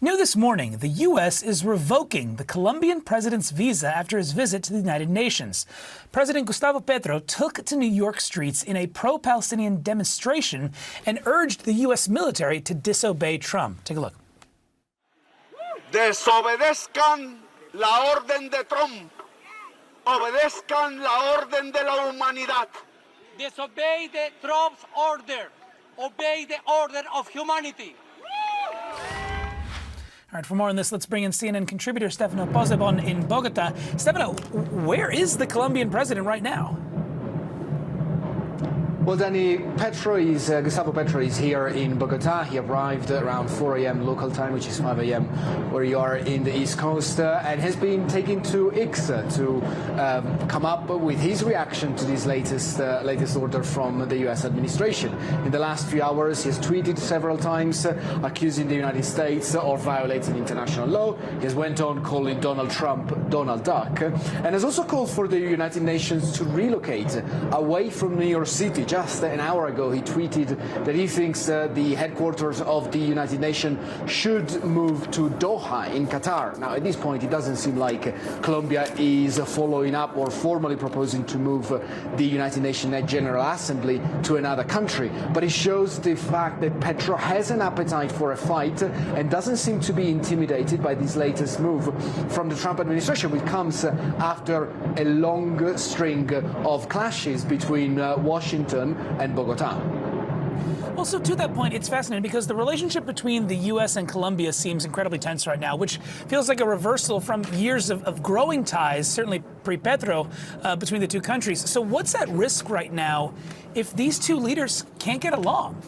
New this morning, the U.S. is revoking the Colombian president's visa after his visit to the United Nations. President Gustavo Petro took to New York streets in a pro-Palestinian demonstration and urged the U.S. military to disobey Trump. Take a look. Desobedezcan la orden de Trump. Obedezcan la orden de la humanidad. Disobey the Trump's order. Obey the order of humanity. All right, for more on this, let's bring in CNN contributor Stefano Pozzebon in Bogota. Stefano, where is the Colombian president right now? Well, Danny, Gustavo Petro is here in Bogota. He arrived around 4 a.m. local time, which is 5 a.m. where you are in the East Coast, and has been taken to X to come up with his reaction to this latest order from the U.S. administration. In the last few hours, he has tweeted several times accusing the United States of violating international law. He has went on calling Donald Trump Donald Duck, and has also called for the United Nations to relocate away from New York City. Just an hour ago, he tweeted that he thinks the headquarters of the United Nations should move to Doha in Qatar. Now, at this point, it doesn't seem like Colombia is following up or formally proposing to move the United Nations General Assembly to another country. But it shows the fact that Petro has an appetite for a fight and doesn't seem to be intimidated by this latest move from the Trump administration, which comes after a long string of clashes between Washington and Bogota. Well, so to that point, it's fascinating because the relationship between the U.S. and Colombia seems incredibly tense right now, which feels like a reversal from years of growing ties, certainly pre-Petro, between the two countries. So what's at risk right now if these two leaders can't get along?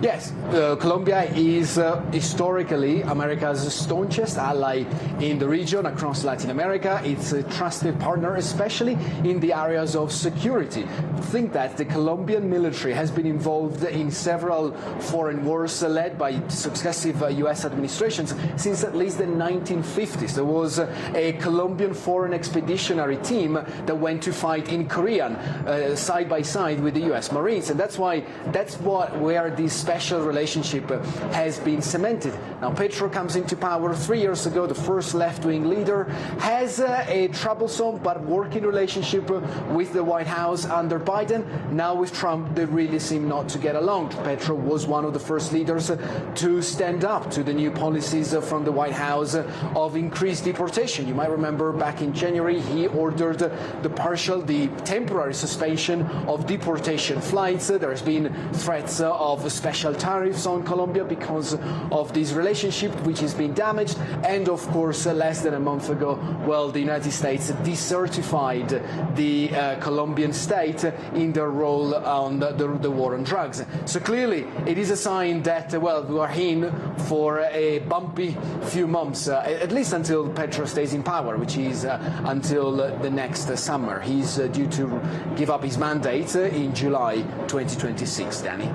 Yes, Colombia is historically America's staunchest ally in the region across Latin America. It's a trusted partner, especially in the areas of security. Think that the Colombian military has been involved in several foreign wars led by successive U.S. administrations since at least the 1950s. There was a Colombian foreign expeditionary team that went to fight in Korea side by side with the U.S. Marines, and that's where this special relationship has been cemented. Now, Petro comes into power 3 years ago, the first left-wing leader, has a troublesome but working relationship with the White House under Biden. Now with Trump, they really seem not to get along. Petro was one of the first leaders to stand up to the new policies from the White House of increased deportation. You might remember back in January, he ordered the temporary suspension of deportation flights. There has been threats of special tariffs on Colombia because of this relationship, which has been damaged. And of course, less than a month ago, well, the United States decertified the Colombian state in their role on the war on drugs. So clearly, it is a sign that, well, we are in for a bumpy few months, at least until Petro stays in power, which is until the next summer. He's due to give up his mandate in July 2026, Danny.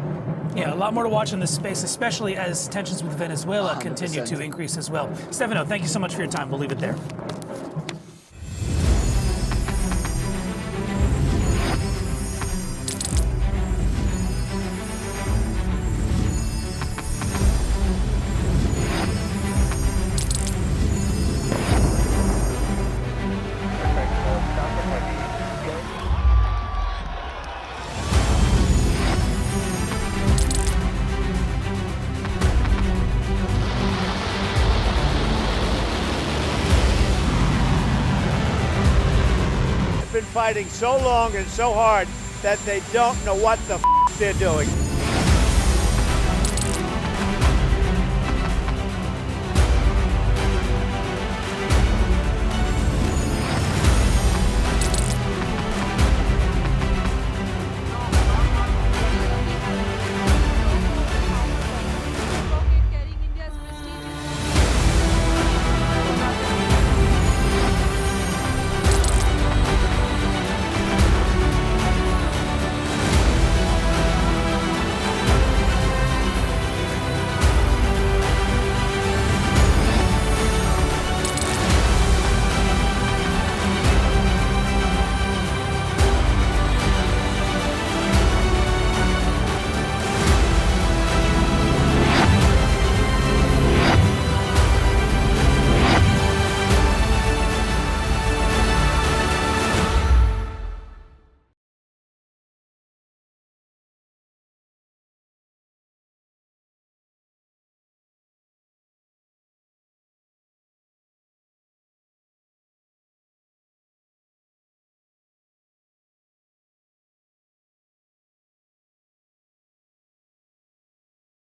Yeah, a lot more to watch in this space, especially as tensions with Venezuela 100%. continue to increase as well. Stefano, thank you so much for your time. We'll leave it there. Been fighting so long and so hard that they don't know what the they're doing.